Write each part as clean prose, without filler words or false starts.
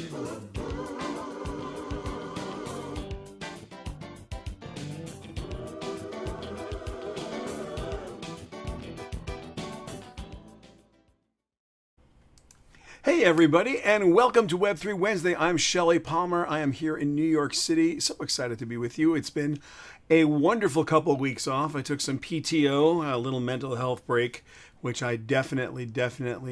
Hey everybody, and welcome to Web3 Wednesday. I'm Shelly Palmer. I am here in New York City. So excited to be with you. It's been a wonderful couple of weeks off. I took some PTO, a little mental health break, which I definitely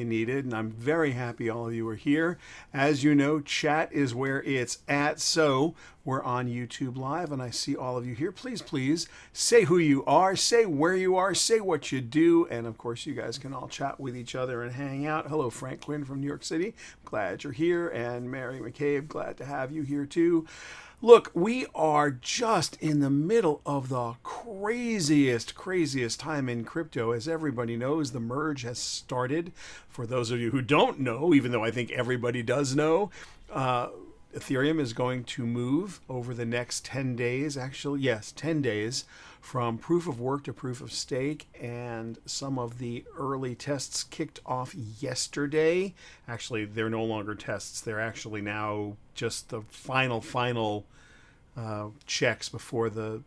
needed. And I'm very happy all of you are here. As you know, chat is where it's at. So we're on YouTube Live, and I see all of you here. Please say who you are, say where you are, say what you do. And of course, you guys can all chat with each other and hang out. Hello, Frank Quinn from New York City. Glad you're here. And Mary McCabe, glad to have you here too. Look, we are just in the middle of the craziest time in crypto. As everybody knows, the merge has started. For those of you who don't know, even though I think everybody does know, Ethereum is going to move over the next 10 days. Actually, yes, 10 days from proof of work to proof of stake. And some of the early tests kicked off yesterday. Actually, they're no longer tests. They're actually now just the final checks before the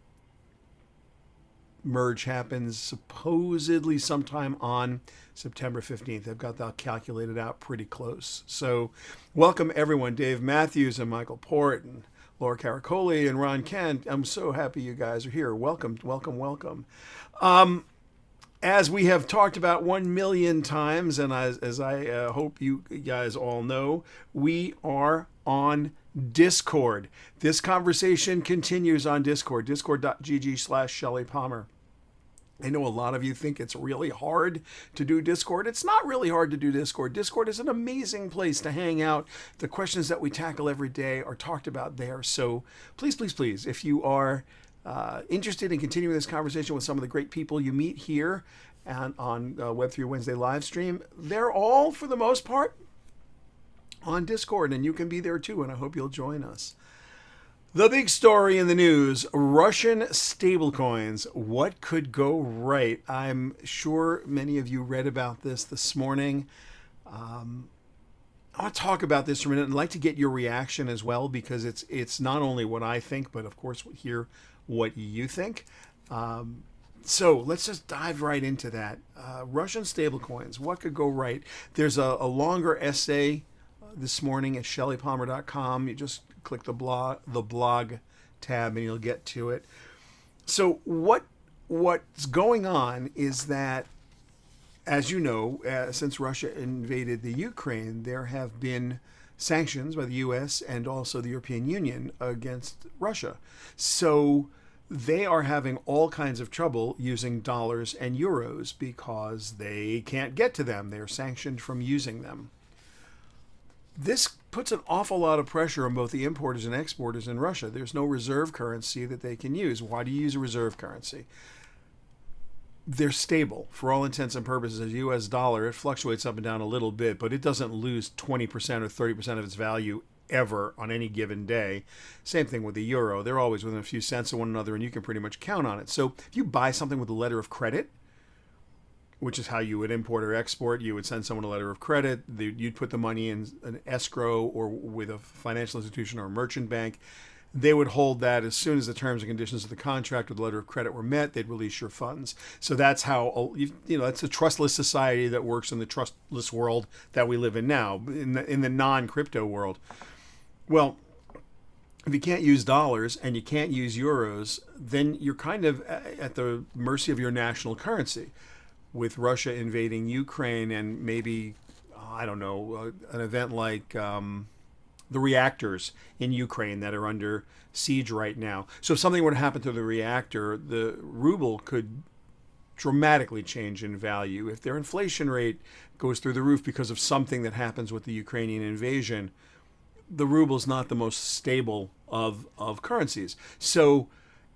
merge happens, supposedly sometime on September 15th. They've got that calculated out pretty close. So welcome everyone, Dave Matthews and Michael Port and Laura Caracoli and Ron Kent. I'm so happy you guys are here. Welcome. As we have talked about 1 million times, and as I hope you guys all know, we are on Discord. This conversation continues on Discord, discord.gg/Shelly Palmer. I know a lot of you think it's really hard to do Discord. It's not really hard to do Discord. Discord is an amazing place to hang out. The questions that we tackle every day are talked about there. So please, if you are interested in continuing this conversation with some of the great people you meet here and on Web3 Wednesday live stream, they're all, for the most part, on Discord, and you can be there too, and I hope you'll join us. The big story in the news, Russian stablecoins. What could go right? I'm sure many of you read about this morning. I want to talk about this for a minute and like to get your reaction as well, because it's not only what I think, but of course hear what you think. So let's just dive right into that. Russian stablecoins, what could go right? There's a longer essay this morning at shellypalmer.com. You just click the blog tab and you'll get to it. So what's going on is that, as you know, since Russia invaded the Ukraine, there have been sanctions by the US and also the European Union against Russia. So they are having all kinds of trouble using dollars and euros because they can't get to them. They're sanctioned from using them. This puts an awful lot of pressure on both the importers and exporters in Russia. There's no reserve currency that they can use. Why do you use a reserve currency? They're stable. For all intents and purposes, a US dollar, it fluctuates up and down a little bit, but it doesn't lose 20% or 30% of its value ever on any given day. Same thing with the euro. They're always within a few cents of one another, and you can pretty much count on it. So if you buy something with a letter of credit, which is how you would import or export, you would send someone a letter of credit, you'd put the money in an escrow or with a financial institution or a merchant bank. They would hold that. As soon as the terms and conditions of the contract or the letter of credit were met, they'd release your funds. So that's how, that's a trustless society that works in the trustless world that we live in now, in the non-crypto world. Well, if you can't use dollars and you can't use euros, then you're kind of at the mercy of your national currency. With Russia invading Ukraine and maybe, an event like the reactors in Ukraine that are under siege right now. So if something were to happen to the reactor, the ruble could dramatically change in value. If their inflation rate goes through the roof because of something that happens with the Ukrainian invasion, the ruble's not the most stable of currencies. So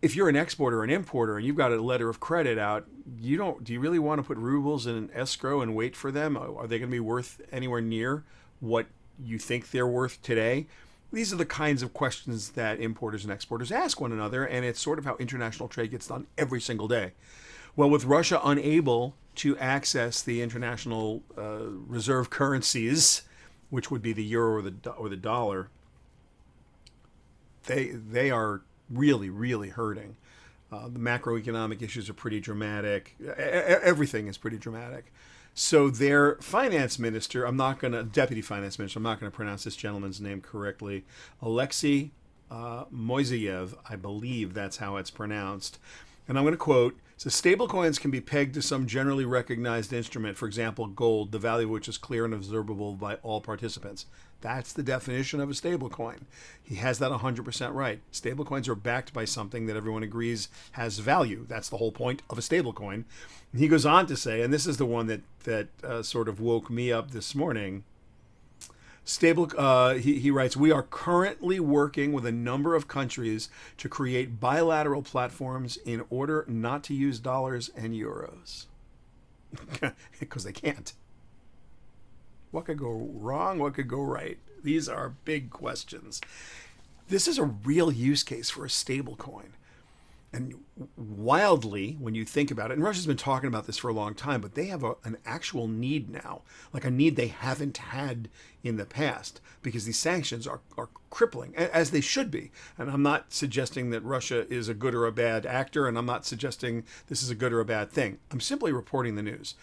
if you're an exporter or an importer and you've got a letter of credit out, do you really want to put rubles in an escrow and wait for them? Are they going to be worth anywhere near what you think they're worth today? These are the kinds of questions that importers and exporters ask one another, and it's sort of how international trade gets done every single day. Well, with Russia unable to access the international reserve currencies, which would be the euro or the dollar, they are really, really hurting. The macroeconomic issues are pretty dramatic. Everything is pretty dramatic. So their finance minister, deputy finance minister, I'm not going to pronounce this gentleman's name correctly, Alexei Moiseyev, I believe that's how it's pronounced. And I'm going to quote, so stablecoins can be pegged to some generally recognized instrument, for example, gold, the value of which is clear and observable by all participants. That's the definition of a stablecoin. He has that 100% right. Stablecoins are backed by something that everyone agrees has value. That's the whole point of a stablecoin. He goes on to say, and this is the one that sort of woke me up this morning. He writes, we are currently working with a number of countries to create bilateral platforms in order not to use dollars and euros. Because they can't. What could go wrong? What could go right? These are big questions. This is a real use case for a stable coin. And wildly, when you think about it, and Russia's been talking about this for a long time, but they have an actual need now, like a need they haven't had in the past, because these sanctions are crippling, as they should be. And I'm not suggesting that Russia is a good or a bad actor, and I'm not suggesting this is a good or a bad thing. I'm simply reporting the news.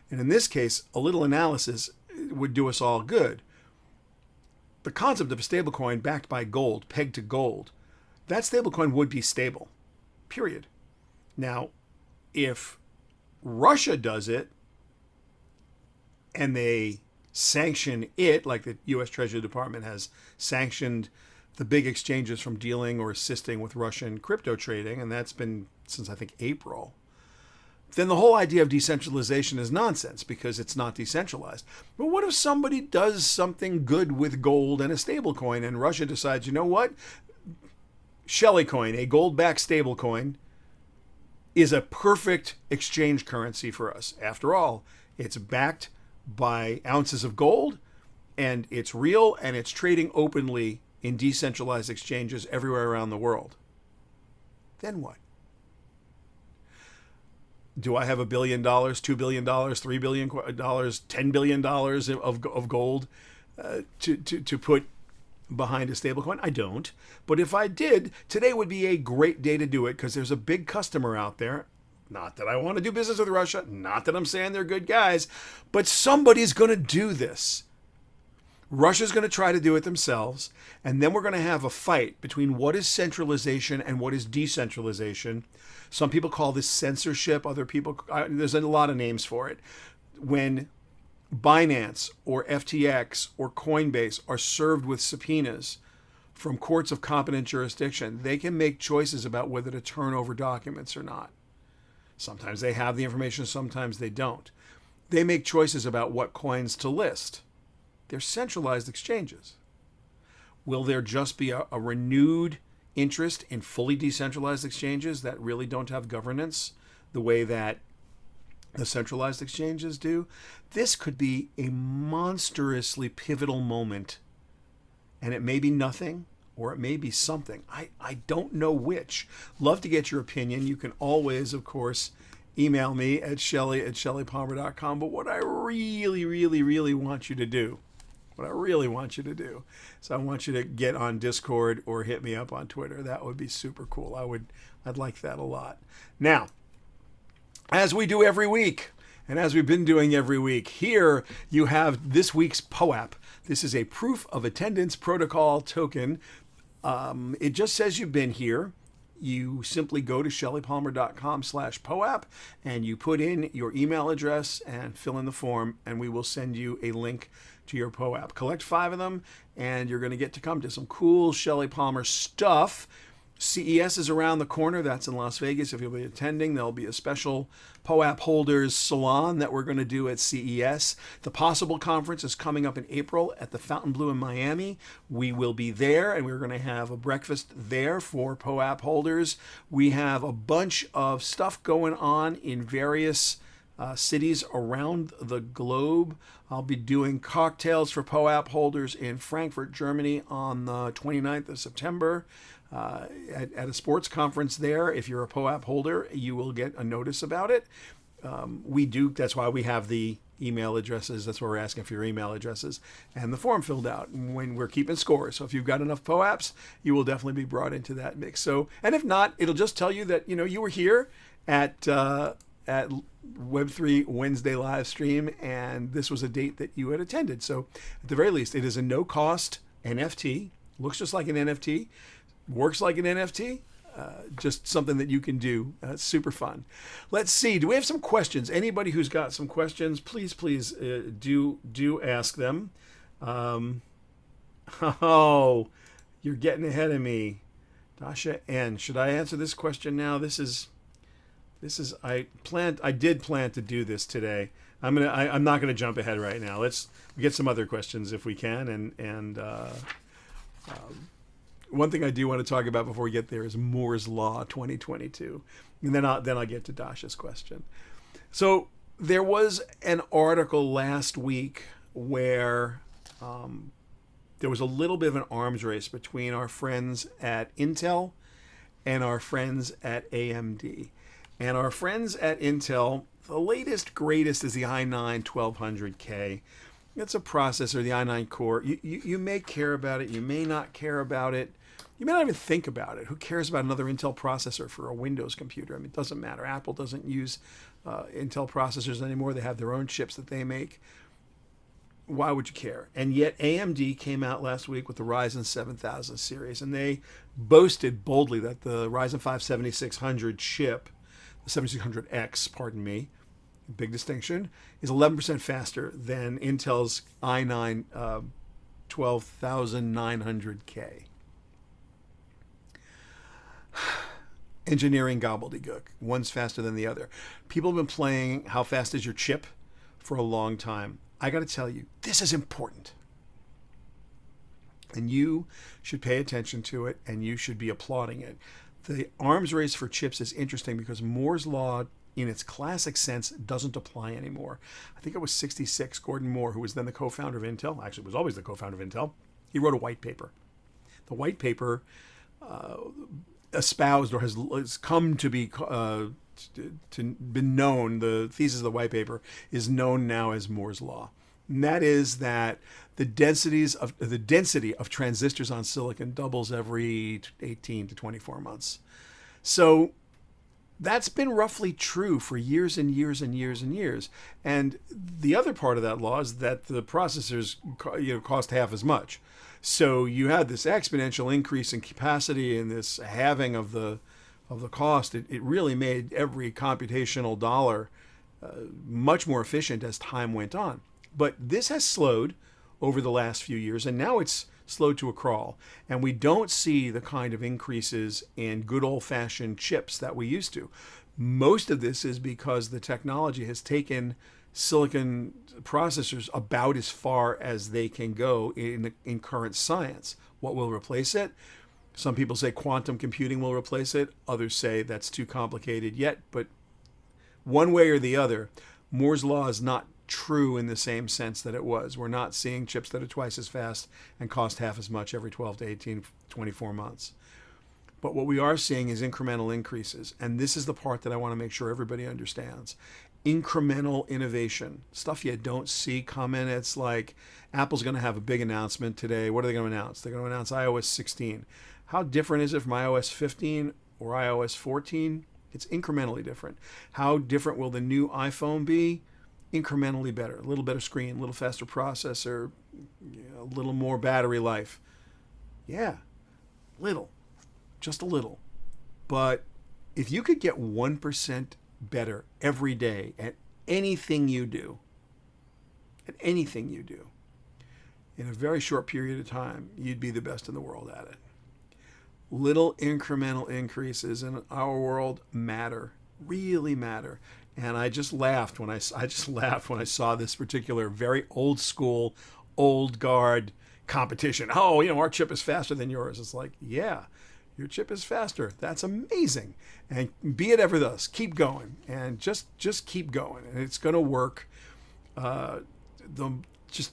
And in this case, a little analysis would do us all good. The concept of a stablecoin backed by gold, pegged to gold, that stablecoin would be stable. Period. Now, if Russia does it and they sanction it, like the U.S. Treasury Department has sanctioned the big exchanges from dealing or assisting with Russian crypto trading, and that's been since I think April, then the whole idea of decentralization is nonsense because it's not decentralized. But what if somebody does something good with gold and a stablecoin and Russia decides, you know what? Shelly coin, a gold-backed stablecoin, is a perfect exchange currency for us. After all, it's backed by ounces of gold, and it's real, and it's trading openly in decentralized exchanges everywhere around the world. Then what? Do I have $1 billion, $2 billion, $3 billion, $10 billion of gold to put behind a stablecoin? I don't. But if I did, today would be a great day to do it because there's a big customer out there. Not that I want to do business with Russia. Not that I'm saying they're good guys. But somebody's going to do this. Russia's going to try to do it themselves. And then we're going to have a fight between what is centralization and what is decentralization. Some people call this censorship. Other people, there's a lot of names for it. When Binance or FTX or Coinbase are served with subpoenas from courts of competent jurisdiction, they can make choices about whether to turn over documents or not. Sometimes they have the information, sometimes they don't. They make choices about what coins to list. They're centralized exchanges. Will there just be a renewed interest in fully decentralized exchanges that really don't have governance the way that the centralized exchanges do? This could be a monstrously pivotal moment. And it may be nothing or it may be something. I don't know which. Love to get your opinion. You can always, of course, email me at Shelly@ShellyPalmer.com. But what I really, really, really want you to do, so I want you to get on Discord or hit me up on Twitter. That would be super cool. I'd like that a lot. Now, as we do every week, and as we've been doing every week, here you have this week's POAP. This is a proof of attendance protocol token. It just says you've been here. You simply go to ShellyPalmer.com/POAP and you put in your email address and fill in the form, and we will send you a link to your POAP. Collect 5 of them, and you're going to get to come to some cool Shelly Palmer stuff. CES is around the corner. That's in Las Vegas. If you'll be attending, there'll be a special POAP holders salon that we're going to do at CES. The Possible Conference is coming up in April at the Fontainebleau in Miami. We will be there, and we're going to have a breakfast there for POAP holders. We have a bunch of stuff going on in various cities around the globe. I'll be doing cocktails for POAP holders in Frankfurt, Germany on the 29th of September. At a sports conference there. If you're a POAP holder, you will get a notice about it. That's why we have the email addresses. That's why we're asking for your email addresses and the form filled out when we're keeping score. So if you've got enough POAPs, you will definitely be brought into that mix. So, and if not, it'll just tell you that, you were here at Web3 Wednesday live stream, and this was a date that you had attended. So at the very least, it is a no cost NFT, looks just like an NFT, works like an NFT. Just something that you can do. It's super fun. Let's see. Do we have some questions? Anybody who's got some questions, please do ask them. Oh, you're getting ahead of me, Dasha N. Should I answer this question now? This is. I did plan to do this today. I'm not gonna jump ahead right now. Let's get some other questions if we can, and one thing I do want to talk about before we get there is Moore's Law 2022. And then I'll get to Dasha's question. So there was an article last week where there was a little bit of an arms race between our friends at Intel and our friends at AMD. And our friends at Intel, the latest, greatest is the i9 1200K. It's a processor, the i9 core. You may care about it. You may not care about it. You may not even think about it. Who cares about another Intel processor for a Windows computer? I mean, it doesn't matter. Apple doesn't use Intel processors anymore. They have their own chips that they make. Why would you care? And yet AMD came out last week with the Ryzen 7000 series, and they boasted boldly that the Ryzen 5 7600 chip, the 7600X, pardon me, big distinction, is 11% faster than Intel's i9 12900K. Engineering gobbledygook. One's faster than the other. People have been playing how fast is your chip for a long time. I got to tell you, this is important. And you should pay attention to it, and you should be applauding it. The arms race for chips is interesting because Moore's Law, in its classic sense, doesn't apply anymore. I think it was 66, Gordon Moore, who was then the co-founder of Intel, actually was always the co-founder of Intel. He wrote a white paper. The white paper espoused, or has come to be been known, the thesis of the white paper is known now as Moore's Law. And that is that the density of transistors on silicon doubles every 18 to 24 months. So that's been roughly true for years and years and years and years. And the other part of that law is that the processors cost half as much. So you had this exponential increase in capacity and this halving of the cost. It really made every computational dollar much more efficient as time went on. But this has slowed over the last few years, and now it's slowed to a crawl. And we don't see the kind of increases in good old-fashioned chips that we used to. Most of this is because the technology has taken silicon processors about as far as they can go in current science. What will replace it? Some people say quantum computing will replace it. Others say that's too complicated yet. But one way or the other, Moore's Law is not true in the same sense that it was. We're not seeing chips that are twice as fast and cost half as much every 12 to 18, 24 months. But what we are seeing is incremental increases. And this is the part that I want to make sure everybody understands. Incremental innovation, stuff you don't see coming. It's like Apple's going to have a big announcement today. What are they going to announce? They're going to announce iOS 16. How different is it from iOS 15 or iOS 14? It's incrementally different. How different will the new iPhone be? Incrementally better. A little better screen, a little faster processor, a little more battery life. Yeah, little. Just a little. But if you could get 1% better every day at anything you do, in a very short period of time, you'd be the best in the world at it. Little incremental increases in our world matter, really matter. And I just laughed when I saw this particular very old school, old guard competition. Oh, our chip is faster than yours. It's like, yeah, your chip is faster. That's amazing. And be it ever thus, keep going, and just keep going, and it's going to work. Just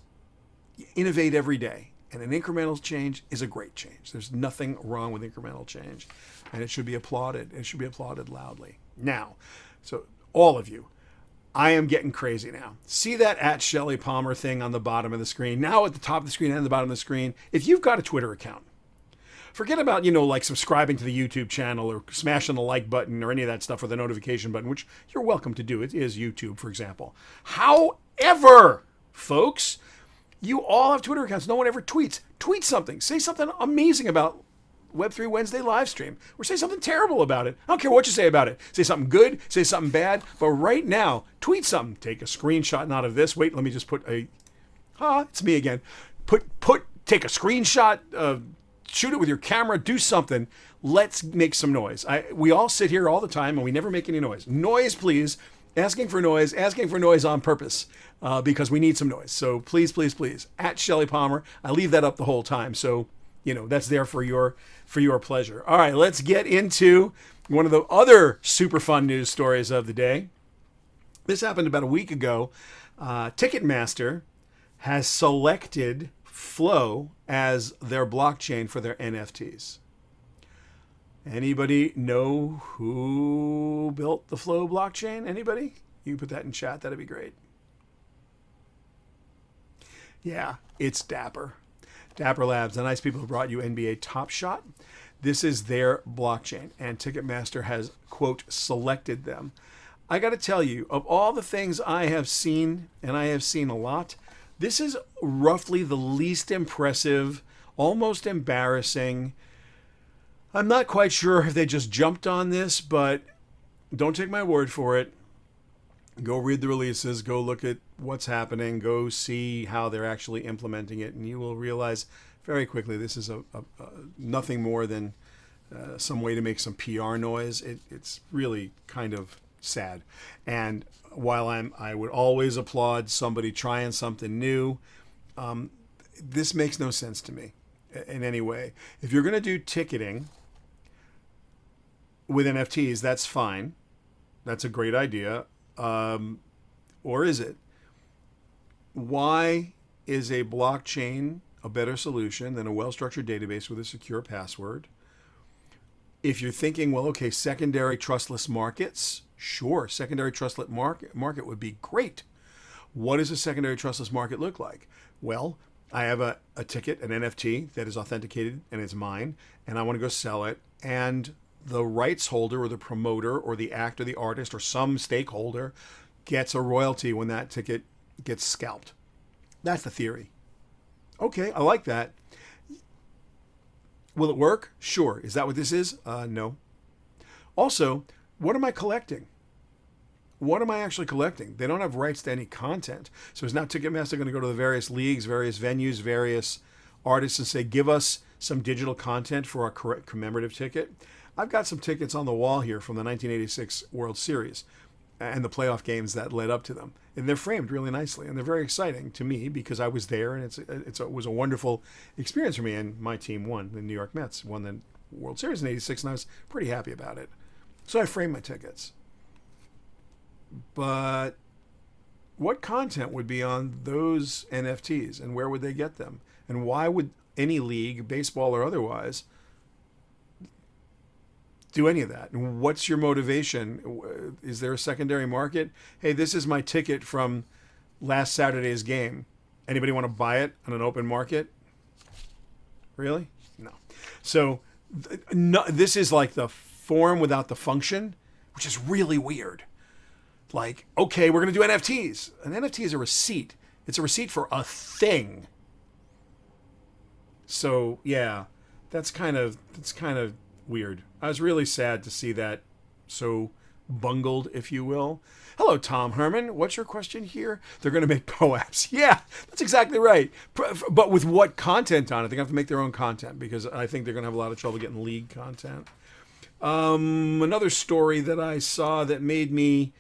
innovate every day, and an incremental change is a great change. There's nothing wrong with incremental change, and it should be applauded. It should be applauded loudly. Now, so all of you, I am getting crazy now. See that at Shelly Palmer thing on the bottom of the screen? Now at the top of the screen and the bottom of the screen. If you've got a Twitter account, forget about, like subscribing to the YouTube channel or smashing the like button or any of that stuff or the notification button, which you're welcome to do. It is YouTube, for example. However, folks, you all have Twitter accounts. No one ever tweets. Tweet something. Say something amazing about Web3 Wednesday live stream, or say something terrible about it. I don't care what you say about it. Say something good, say something bad, but right now, tweet something. Take a screenshot, not of this. Wait, let me just put it's me again. Take a screenshot, shoot it with your camera, do something. Let's make some noise. We all sit here all the time and we never make any noise. Noise, please. Asking for noise on purpose, because we need some noise. So please, please, please, at Shelly Palmer. I leave that up the whole time. So, that's there for your pleasure. All right, let's get into one of the other super fun news stories of the day. This happened about a week ago. Ticketmaster has selected Flow as their blockchain for their NFTs. Anybody know who built the Flow blockchain? Anybody? You can put that in chat. That'd be great. Yeah, it's Dapper. Dapper Labs, the nice people who brought you NBA Top Shot. This is their blockchain, and Ticketmaster has, quote, selected them. I got to tell you, of all the things I have seen, and I have seen a lot, this is roughly the least impressive, almost embarrassing. I'm not quite sure if they just jumped on this, but don't take my word for it. Go read the releases, go look at what's happening, go see how they're actually implementing it, and you will realize very quickly this is nothing more than some way to make some PR noise. It's really kind of sad. And while I would always applaud somebody trying something new, this makes no sense to me in any way. If you're going to do ticketing with NFTs, that's fine. That's a great idea. Or is it? Why is a blockchain a better solution than a well-structured database with a secure password? If you're thinking, well, okay, secondary trustless markets, sure, secondary trustless market would be great. What does a secondary trustless market look like? Well, I have a ticket, an NFT that is authenticated and it's mine, and I want to go sell it, and the rights holder or the promoter or the actor, the artist, or some stakeholder gets a royalty when that ticket gets scalped. That's the theory. Okay, I like that. Will it work? Sure. Is that what this is? No. Also, what am I collecting? What am I actually collecting? They don't have rights to any content. So is now Ticketmaster going to go to the various leagues, various venues, various artists and say, give us some digital content for our commemorative ticket? I've got some tickets on the wall here from the 1986 World Series and the playoff games that led up to them. And they're framed really nicely. And they're very exciting to me because I was there, and it was a wonderful experience for me. And my team won. The New York Mets won the World Series in 86, and I was pretty happy about it. So I framed my tickets. But what content would be on those NFTs, and where would they get them? And why would any league, baseball or otherwise, do any of that? And what's your motivation? Is there a secondary market? Hey, this is my ticket from last Saturday's game. Anybody want to buy it on an open market? Really? No. So this is like the form without the function, which is really weird. Like, okay, we're going to do NFTs. An NFT is a receipt. It's a receipt for a thing. So yeah, that's kind of weird. I was really sad to see that so bungled, if you will. Hello, Tom Herman. What's your question here? They're going to make Pro apps. Yeah, that's exactly right. But with what content on it? They're going to have to make their own content, because I think they're going to have a lot of trouble getting league content. Another story that I saw that made me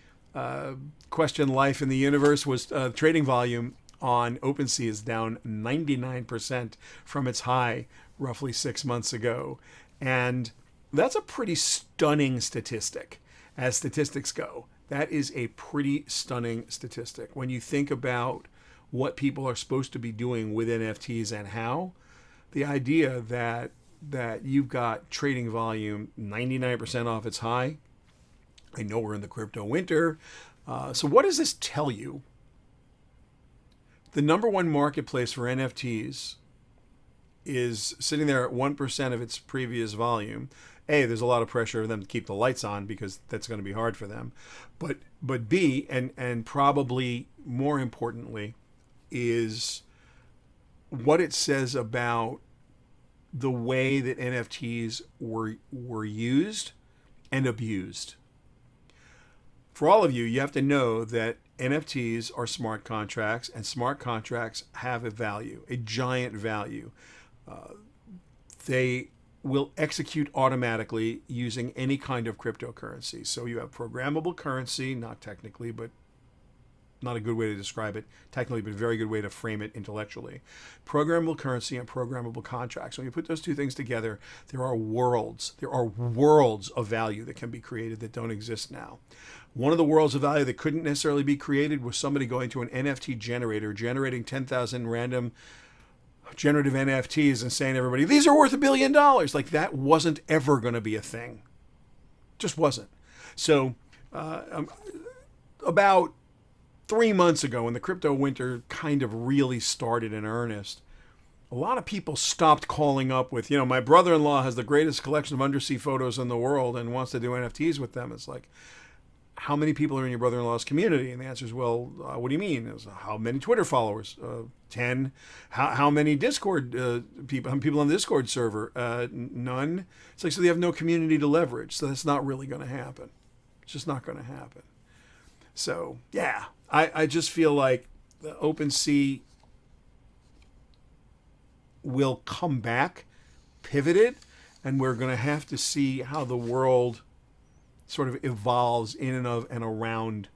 question life in the universe was trading volume on OpenSea is down 99% from its high roughly 6 months ago. And that's a pretty stunning statistic, as statistics go. That is a pretty stunning statistic. When you think about what people are supposed to be doing with NFTs and how, the idea that you've got trading volume 99% off its high. I know we're in the crypto winter, So what does this tell you? The number one marketplace for NFTs is sitting there at 1% of its previous volume. There's a lot of pressure for them to keep the lights on because that's going to be hard for them. But B, and probably more importantly, is what it says about the way that NFTs were used and abused. For all of you, you have to know that NFTs are smart contracts, and smart contracts have a value, a giant value. They will execute automatically using any kind of cryptocurrency. So you have programmable currency, not technically, but not a good way to describe it technically, but a very good way to frame it intellectually. Programmable currency and programmable contracts. When you put those two things together, there are worlds of value that can be created that don't exist now. One of the worlds of value that couldn't necessarily be created was somebody going to an NFT generator, generating 10,000 random generative NFTs and saying to everybody, these are worth $1 billion. Like, that wasn't ever going to be a thing. Just wasn't. So about 3 months ago, when the crypto winter kind of really started in earnest, a lot of people stopped calling up with, my brother-in-law has the greatest collection of undersea photos in the world and wants to do NFTs with them. It's like, how many people are in your brother-in-law's community? And the answer is, well, what do you mean? It was, how many Twitter followers? 10. How many Discord people? How many people on the Discord server? None. It's like, so they have no community to leverage. So that's not really going to happen. It's just not going to happen. So, yeah, I just feel like the OpenSea will come back, pivoted, and we're going to have to see how the world sort of evolves in and of and around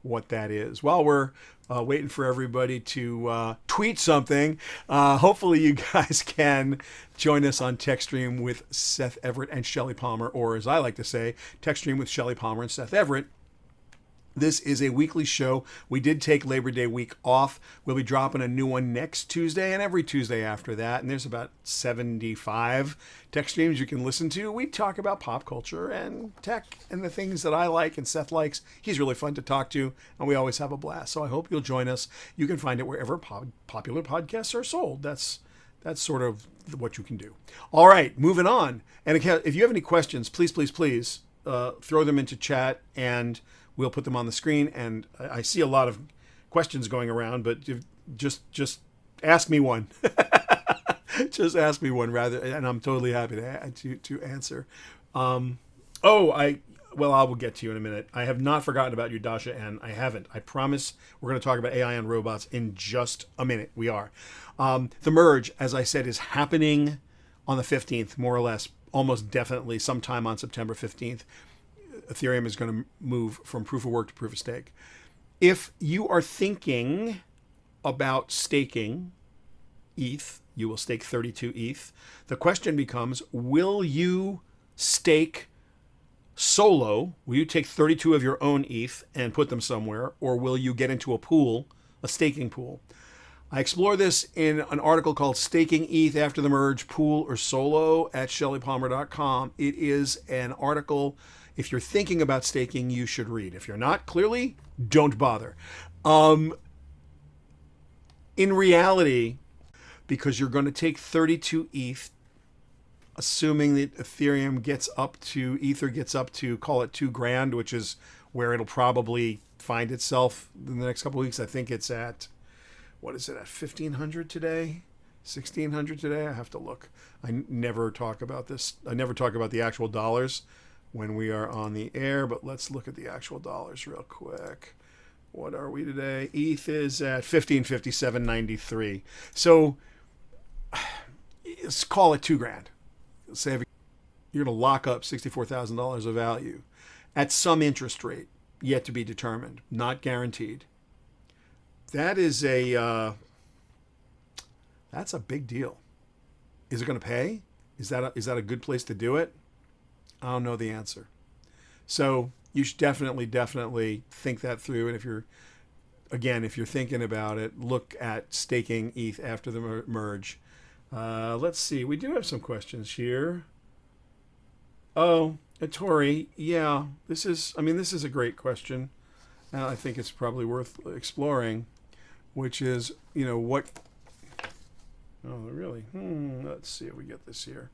what that is. While we're waiting for everybody to tweet something, hopefully you guys can join us on Techstream with Seth Everett and Shelly Palmer, or as I like to say, Techstream with Shelly Palmer and Seth Everett. This is a weekly show. We did take Labor Day week off. We'll be dropping a new one next Tuesday and every Tuesday after that. And there's about 75 tech streams you can listen to. We talk about pop culture and tech and the things that I like and Seth likes. He's really fun to talk to, and we always have a blast. So I hope you'll join us. You can find it wherever popular podcasts are sold. That's sort of what you can do. All right, moving on. And if you have any questions, please throw them into chat, and we'll put them on the screen. And I see a lot of questions going around, but just ask me one. Just ask me one rather, and I'm totally happy to answer. I will get to you in a minute. I have not forgotten about you, Dasha, and I haven't. I promise we're going to talk about AI and robots in just a minute. We are. The merge, as I said, is happening on the 15th, more or less, almost definitely sometime on September 15th. Ethereum is going to move from proof of work to proof of stake. If you are thinking about staking ETH, you will stake 32 ETH. The question becomes, will you stake solo? Will you take 32 of your own ETH and put them somewhere? Or will you get into a pool, a staking pool? I explore this in an article called Staking ETH After the Merge, Pool or Solo at shellypalmer.com. It is an article, if you're thinking about staking, you should read. If you're not, clearly, don't bother. In reality, because you're going to take 32 ETH, assuming that Ether gets up to, call it $2,000, which is where it'll probably find itself in the next couple of weeks. I think it's at, what is it, at 1,500 today? 1,600 today? I have to look. I never talk about this. I never talk about the actual dollars when we are on the air, but let's look at the actual dollars real quick. What are we today? ETH is at 1557.93. So let's call it $2,000. Say you're going to lock up $64,000 of value at some interest rate yet to be determined, not guaranteed. That is that's a big deal. Is it going to pay? Is that a good place to do it? I don't know the answer. So you should definitely think that through. And if you're thinking about it, look at staking ETH after the merge. Let's see. We do have some questions here. Oh, Tori. Yeah, this is a great question. I think it's probably worth exploring, which is, what... Oh, really? Let's see if we get this here.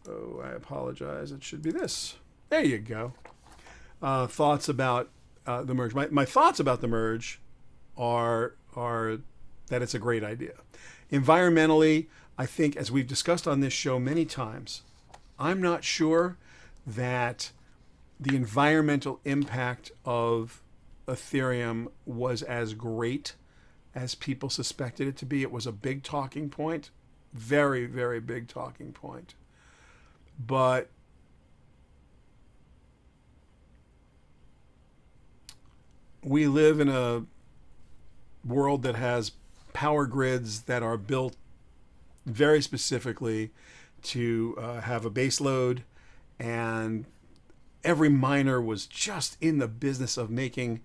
Oh, I apologize. It should be this. There you go. Thoughts about the merge. My thoughts about the merge are that it's a great idea. Environmentally, I think, as we've discussed on this show many times, I'm not sure that the environmental impact of Ethereum was as great as people suspected it to be. It was a big talking point, very, very big talking point. But we live in a world that has power grids that are built very specifically to have a base load, and every miner was just in the business of making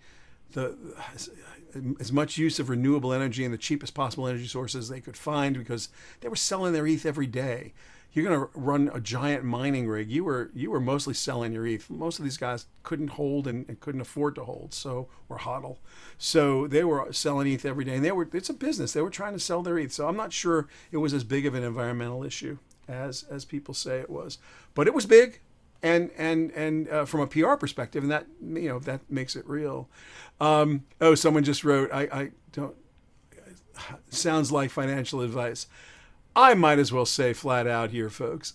as much use of renewable energy and the cheapest possible energy sources they could find, because they were selling their ETH every day. You're going to run a giant mining rig. You were mostly selling your ETH. Most of these guys couldn't hold and couldn't afford to hold, or hodl. So they were selling ETH every day, and it's a business. They were trying to sell their ETH. So I'm not sure it was as big of an environmental issue as people say it was, but it was big, and from a PR perspective, and that that makes it real. Someone just wrote, I don't. Sounds like financial advice. I might as well say flat out here, folks,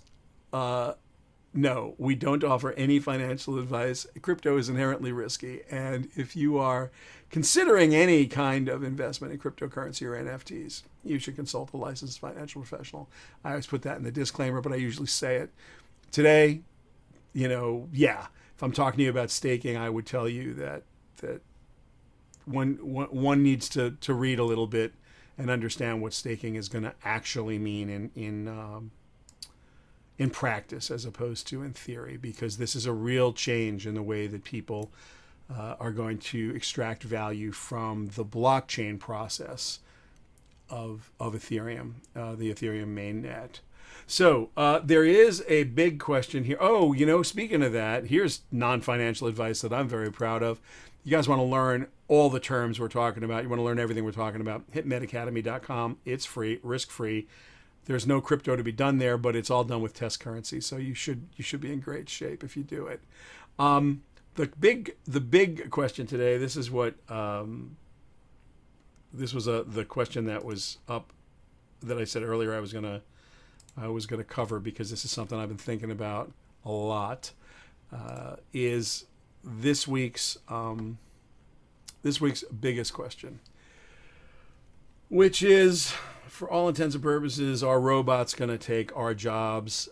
no, we don't offer any financial advice. Crypto is inherently risky. And if you are considering any kind of investment in cryptocurrency or NFTs, you should consult a licensed financial professional. I always put that in the disclaimer, but I usually say it. Today, if I'm talking to you about staking, I would tell you that one needs to read a little bit and understand what staking is going to actually mean in practice, as opposed to in theory, because this is a real change in the way that people are going to extract value from the blockchain process of Ethereum, the Ethereum mainnet. So there is a big question here. Speaking of that, here's non-financial advice that I'm very proud of. You guys want to learn all the terms we're talking about. You want to learn everything we're talking about. Hit medacademy.com. It's free, risk-free. There's no crypto to be done there, but it's all done with test currency. So you should be in great shape if you do it. The big question today. This is what this was the question that was up that I said earlier I was gonna cover, because this is something I've been thinking about a lot. Is this week's biggest question, which is, for all intents and purposes, are robots going to take our jobs,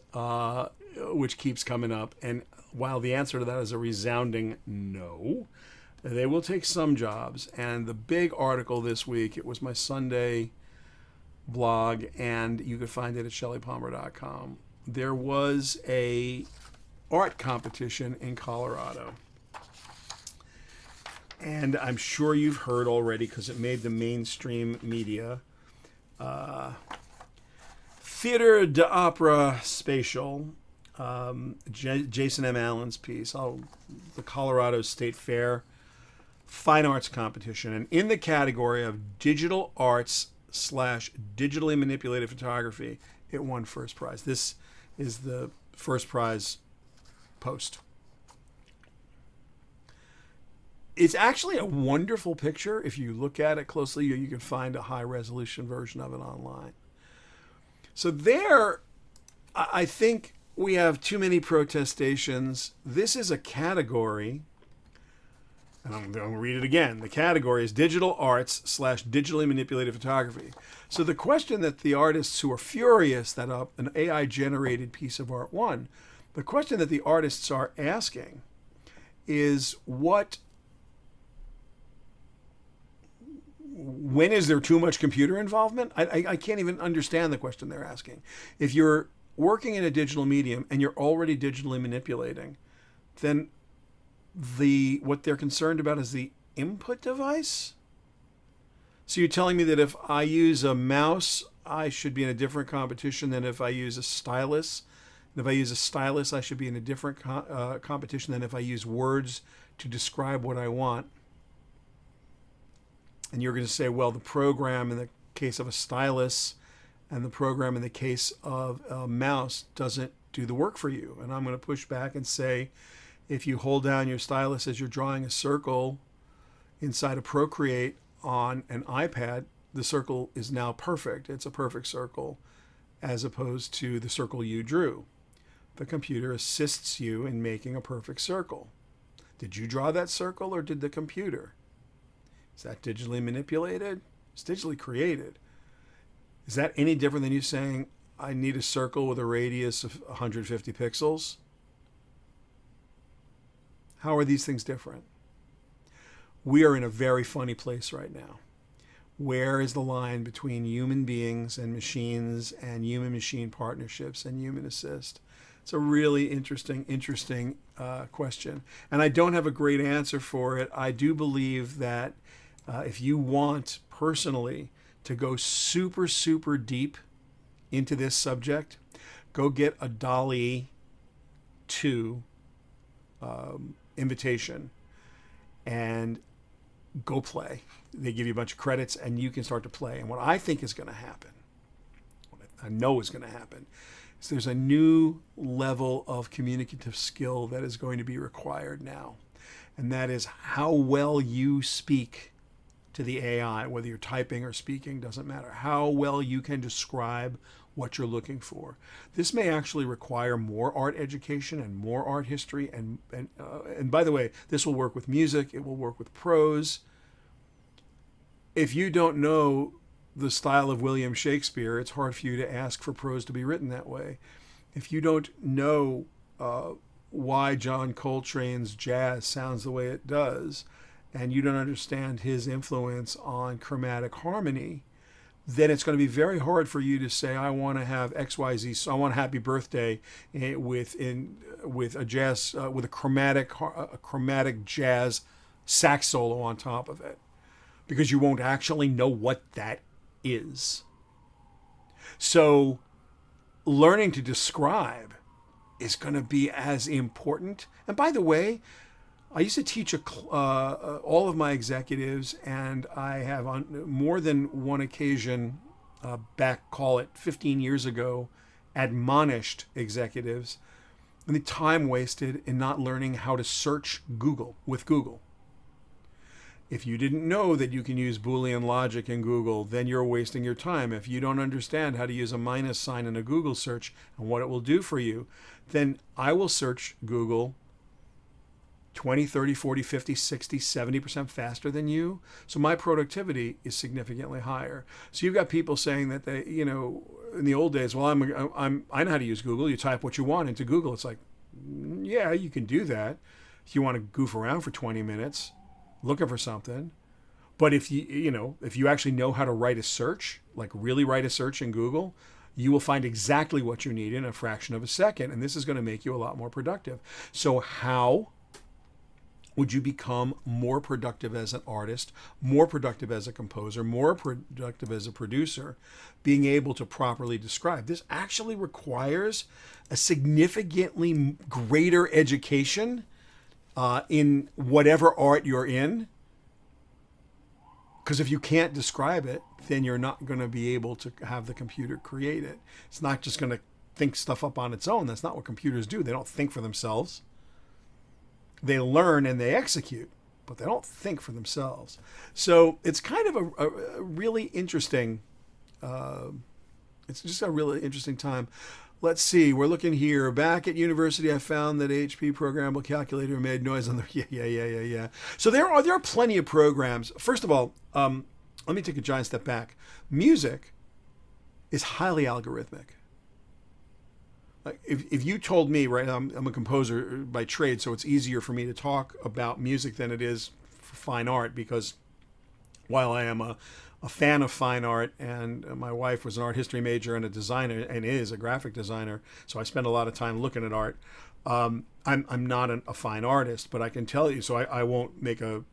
which keeps coming up. And while the answer to that is a resounding no, they will take some jobs. And the big article this week, it was my Sunday blog, and you could find it at shellypalmer.com. There was a art competition in Colorado. And I'm sure you've heard already, because it made the mainstream media. Theater d'Opera Spatial, Jason M. Allen's piece, the Colorado State Fair Fine Arts Competition. And in the category of digital arts / digitally manipulated photography, it won first prize. This is the first prize post. It's actually a wonderful picture. If you look at it closely, you can find a high-resolution version of it online. So there, I think we have too many protestations. This is a category, and I'm going to read it again. The category is digital arts / digitally manipulated photography. So the question that the artists who are furious that an AI-generated piece of art won, the question that the artists are asking is when is there too much computer involvement? I can't even understand the question they're asking. If you're working in a digital medium and you're already digitally manipulating, then what they're concerned about is the input device? So you're telling me that if I use a mouse, I should be in a different competition than if I use a stylus? And if I use a stylus, I should be in a different competition than if I use words to describe what I want? And you're going to say, well, the program in the case of a stylus and the program in the case of a mouse doesn't do the work for you. And I'm going to push back and say, if you hold down your stylus as you're drawing a circle inside of Procreate on an iPad, the circle is now perfect. It's a perfect circle as opposed to the circle you drew. The computer assists you in making a perfect circle. Did you draw that circle or did the computer? Is that digitally manipulated? It's digitally created. Is that any different than you saying, I need a circle with a radius of 150 pixels? How are these things different? We are in a very funny place right now. Where is the line between human beings and machines and human-machine partnerships and human assist? It's a really interesting question. And I don't have a great answer for it. I do believe that if you want personally to go super, super deep into this subject, go get a DALL-E 2 invitation and go play. They give you a bunch of credits and you can start to play. And what I think is going to happen, what I know is going to happen, is there's a new level of communicative skill that is going to be required now. And that is how well you speak to the AI, whether you're typing or speaking, doesn't matter. How well you can describe what you're looking for. This may actually require more art education and more art history. And by the way, this will work with music. It will work with prose. If you don't know the style of William Shakespeare, it's hard for you to ask for prose to be written that way. If you don't know why John Coltrane's jazz sounds the way it does, and you don't understand his influence on chromatic harmony, then it's going to be very hard for you to say, I want to have XYZ, so I want a happy birthday with a jazz, with a chromatic jazz sax solo on top of it, because you won't actually know what that is. So learning to describe is going to be as important. And by the way, I used to teach all of my executives, and I have on more than one occasion back, call it 15 years ago, admonished executives and the time wasted in not learning how to search Google with Google. If you didn't know that you can use Boolean logic in Google, then you're wasting your time. If you don't understand how to use a minus sign in a Google search and what it will do for you, then I will search Google 20, 30, 40, 50, 60, 70% faster than you. So my productivity is significantly higher. So you've got people saying that they, in the old days, well, I know how to use Google. You type what you want into Google. It's like, yeah, you can do that if you want to goof around for 20 minutes looking for something. But if you actually know how to write a search, like really write a search in Google, you will find exactly what you need in a fraction of a second. And this is going to make you a lot more productive. So how would you become more productive as an artist, more productive as a composer, more productive as a producer, being able to properly describe? This actually requires a significantly greater education in whatever art you're in. Because if you can't describe it, then you're not going to be able to have the computer create it. It's not just going to think stuff up on its own. That's not what computers do. They don't think for themselves. They learn and they execute, but they don't think for themselves. So it's kind of a really interesting, it's just a really interesting time. Let's see, we're looking here. Back at university, I found that HP programmable calculator made noise on the, yeah. So there are plenty of programs. First of all, let me take a giant step back. Music is highly algorithmic. Like if you told me, right, I'm a composer by trade, so it's easier for me to talk about music than it is for fine art, because while I am a fan of fine art, and my wife was an art history major and a designer and is a graphic designer, so I spend a lot of time looking at art. I'm not a fine artist, but I can tell you, so I won't make a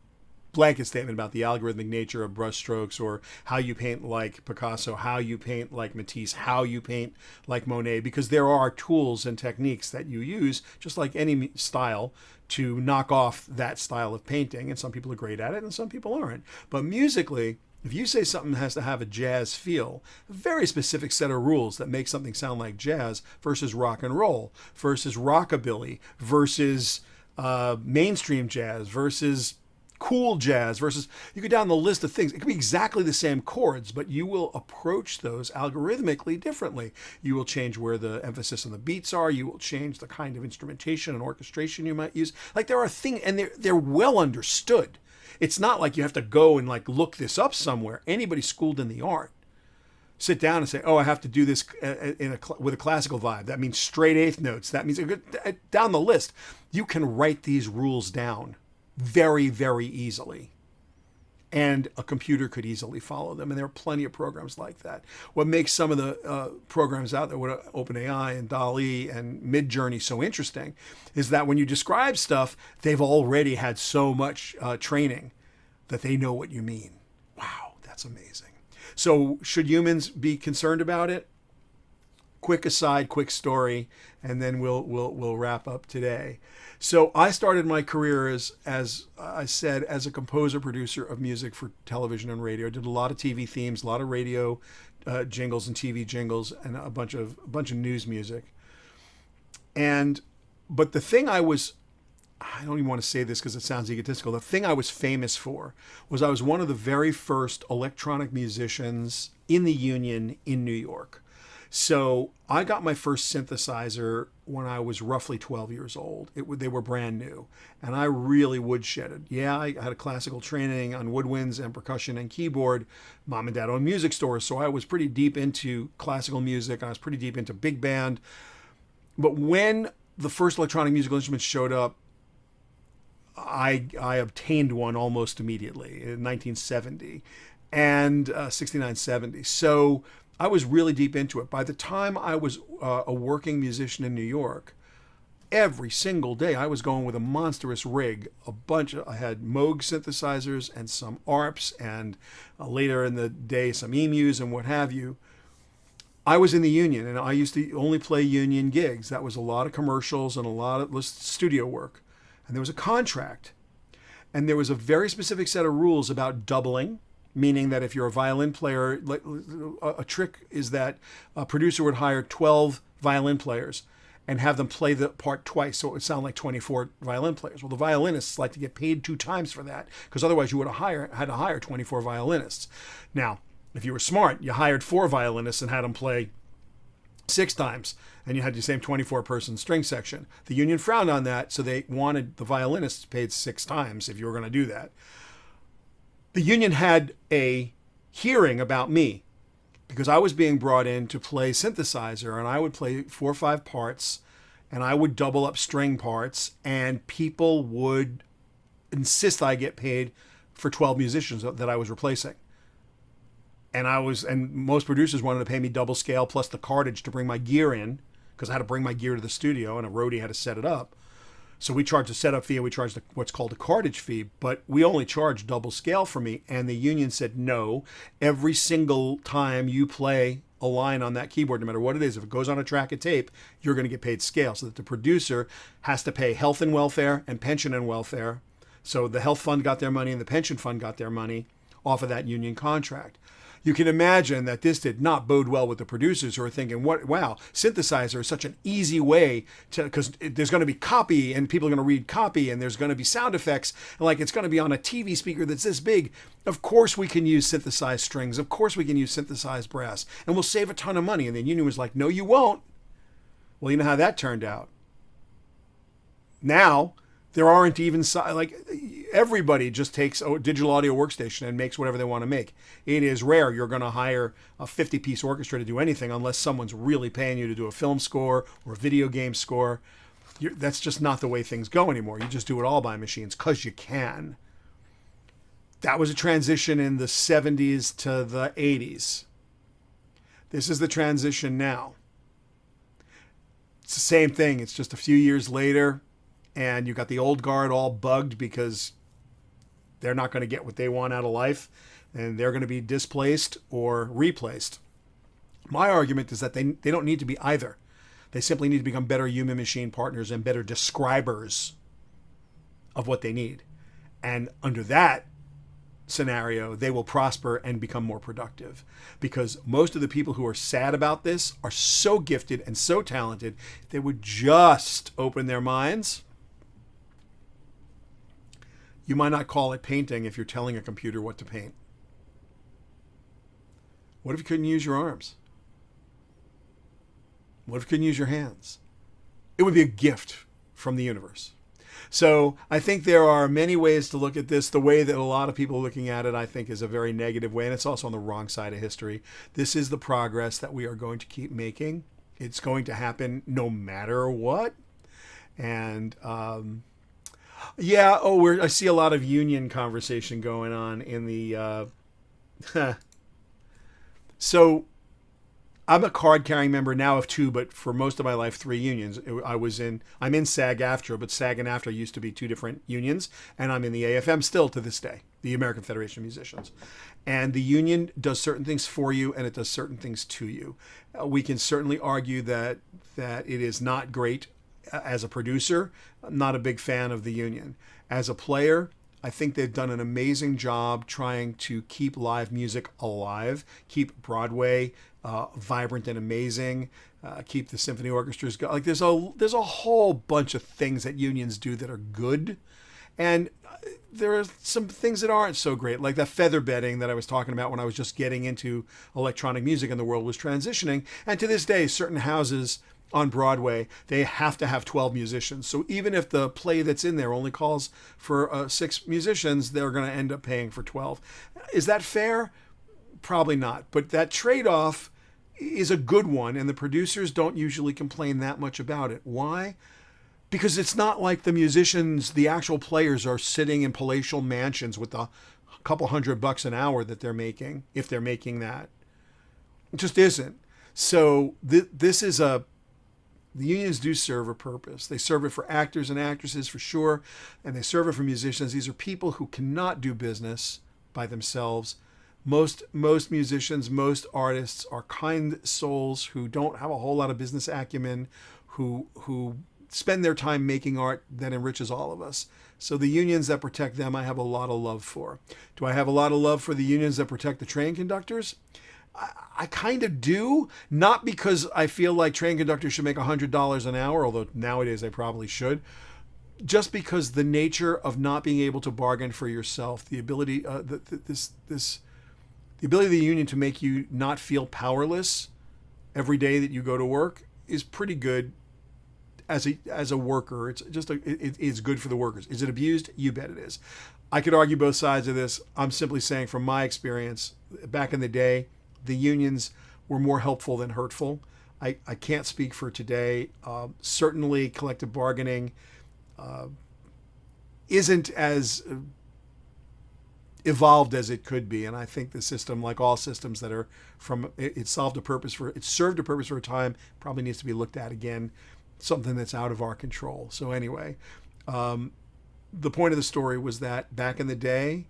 blanket statement about the algorithmic nature of brushstrokes, or how you paint like Picasso, how you paint like Matisse, how you paint like Monet, because there are tools and techniques that you use, just like any style, to knock off that style of painting. And some people are great at it and some people aren't. But musically, if you say something has to have a jazz feel, a very specific set of rules that make something sound like jazz versus rock and roll versus rockabilly versus mainstream jazz versus cool jazz versus, you go down the list of things. It could be exactly the same chords, but you will approach those algorithmically differently. You will change where the emphasis on the beats are. You will change the kind of instrumentation and orchestration you might use. Like, there are things, and they're well understood. It's not like you have to go and like look this up somewhere. Anybody schooled in the art, sit down and say, oh, I have to do this with a classical vibe. That means straight eighth notes. That means down the list. You can write these rules down very, very easily. And a computer could easily follow them. And there are plenty of programs like that. What makes some of the programs out there, what OpenAI and DALL-E and Midjourney so interesting, is that when you describe stuff, they've already had so much training that they know what you mean. Wow, that's amazing. So should humans be concerned about it? Quick aside, quick story, and then we'll wrap up today. So I started my career as I said, as a composer, producer of music for television and radio. I did a lot of TV themes, a lot of radio jingles and TV jingles, and a bunch of news music. But the thing I don't even want to say this because it sounds egotistical. The thing I was famous for was I was one of the very first electronic musicians in the Union in New York. So I got my first synthesizer when I was roughly 12 years old. They were brand new, and I really woodshedded. Yeah, I had a classical training on woodwinds and percussion and keyboard. Mom and dad owned music stores, so I was pretty deep into classical music. I was pretty deep into big band. But when the first electronic musical instruments showed up, I obtained one almost immediately in 1970 and 69, 70. So I was really deep into it. By the time I was a working musician in New York, every single day I was going with a monstrous rig. I had Moog synthesizers and some ARPs, and later in the day some EMUs and what have you. I was in the Union, and I used to only play union gigs. That was a lot of commercials and a lot of studio work. And there was a contract, and there was a very specific set of rules about doubling, meaning that if you're a violin player, a trick is that a producer would hire 12 violin players and have them play the part twice, so it would sound like 24 violin players. Well, the violinists like to get paid 2 times for that, because otherwise you would have had to hire 24 violinists. Now, if you were smart, you hired 4 violinists and had them play 6 times, and you had the same 24-person string section. The union frowned on that, so they wanted the violinists paid 6 times if you were going to do that. The union had a hearing about me because I was being brought in to play synthesizer, and I would play 4 or 5 parts, and I would double up string parts, and people would insist I get paid for 12 musicians that I was replacing. And most producers wanted to pay me double scale plus the cartage to bring my gear in, because I had to bring my gear to the studio and a roadie had to set it up. So we charged a setup fee and we charged what's called a cartage fee, but we only charged double scale for me. And the union said, no, every single time you play a line on that keyboard, no matter what it is, if it goes on a track of tape, you're going to get paid scale. So that the producer has to pay health and welfare and pension and welfare. So the health fund got their money and the pension fund got their money off of that union contract. You can imagine that this did not bode well with the producers, who are thinking, wow, synthesizer is such an easy way to, because there's going to be copy and people are going to read copy and there's going to be sound effects, and like it's going to be on a TV speaker that's this big. Of course we can use synthesized strings. Of course we can use synthesized brass, and we'll save a ton of money. And the union was like, no, you won't. Well, you know how that turned out. Now, there aren't even, like, everybody just takes a digital audio workstation and makes whatever they want to make. It is rare you're going to hire a 50-piece orchestra to do anything unless someone's really paying you to do a film score or a video game score. That's just not the way things go anymore. You just do it all by machines because you can. That was a transition in the 70s to the 80s. This is the transition now. It's the same thing. It's just a few years later. And you got the old guard all bugged because they're not going to get what they want out of life, and they're going to be displaced or replaced. My argument is that they don't need to be either. They simply need to become better human-machine partners and better describers of what they need. And under that scenario, they will prosper and become more productive. Because most of the people who are sad about this are so gifted and so talented, if they would just open their minds. You might not call it painting if you're telling a computer what to paint. What if you couldn't use your arms? What if you couldn't use your hands? It would be a gift from the universe. So I think there are many ways to look at this. The way that a lot of people are looking at it, I think, is a very negative way, and it's also on the wrong side of history. This is the progress that we are going to keep making. It's going to happen no matter what. And I see a lot of union conversation going on in the So I'm a card-carrying member now of 2, but for most of my life, 3 unions. I'm in SAG-AFTRA, but SAG and AFTRA used to be 2 different unions, and I'm in the AFM still to this day, the American Federation of Musicians. And the union does certain things for you, and it does certain things to you. We can certainly argue that it is not great as a producer. I'm not a big fan of the union. As a player, I think they've done an amazing job trying to keep live music alive, keep Broadway vibrant and amazing, keep the symphony orchestras going. Like there's a whole bunch of things that unions do that are good, and there are some things that aren't so great, like that feather bedding that I was talking about when I was just getting into electronic music and the world was transitioning. And to this day, certain houses on Broadway, they have to have 12 musicians. So even if the play that's in there only calls for 6 musicians, they're going to end up paying for 12. Is that fair? Probably not. But that trade-off is a good one, and the producers don't usually complain that much about it. Why? Because it's not like the musicians, the actual players, are sitting in palatial mansions with a couple $100 an hour that they're making, if they're making that. It just isn't. So this is the unions do serve a purpose. They serve it for actors and actresses for sure, and they serve it for musicians. These are people who cannot do business by themselves. Most musicians, most artists are kind souls who don't have a whole lot of business acumen, who spend their time making art that enriches all of us. So the unions that protect them, I have a lot of love for. Do I have a lot of love for the unions that protect the train conductors? I kind of do, not because I feel like train conductors should make $100 an hour, although nowadays they probably should, just because the nature of not being able to bargain for yourself, the ability, the ability of the union to make you not feel powerless every day that you go to work is pretty good as a worker. It's just it's good for the workers. Is it abused? You bet it is. I could argue both sides of this. I'm simply saying from my experience, back in the day, the unions were more helpful than hurtful. I can't speak for today. Certainly collective bargaining isn't as evolved as it could be. And I think the system, like all systems that are it served a purpose for a time, probably needs to be looked at again, something that's out of our control. So anyway, the point of the story was that back in the day,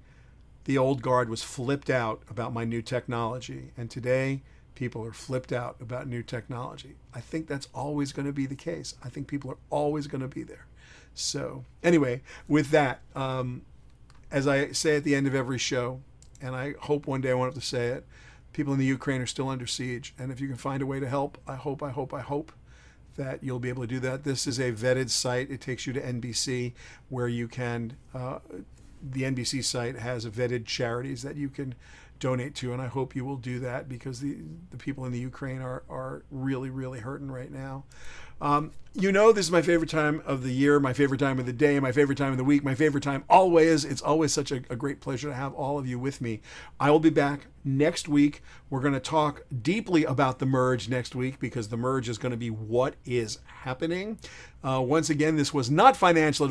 the old guard was flipped out about my new technology. And today, people are flipped out about new technology. I think that's always going to be the case. I think people are always going to be there. So anyway, with that, as I say at the end of every show, and I hope one day I won't have to say it, people in the Ukraine are still under siege. And if you can find a way to help, I hope that you'll be able to do that. This is a vetted site. It takes you to NBC, where you can, the NBC site has vetted charities that you can donate to, and I hope you will do that, because the people in the Ukraine are really, really hurting right now. This is my favorite time of the year, my favorite time of the day, my favorite time of the week, my favorite time always. It's always such a great pleasure to have all of you with me. I will be back next week. We're going to talk deeply about the merge next week, because the merge is going to be what is happening. Once again, this was not financial advice.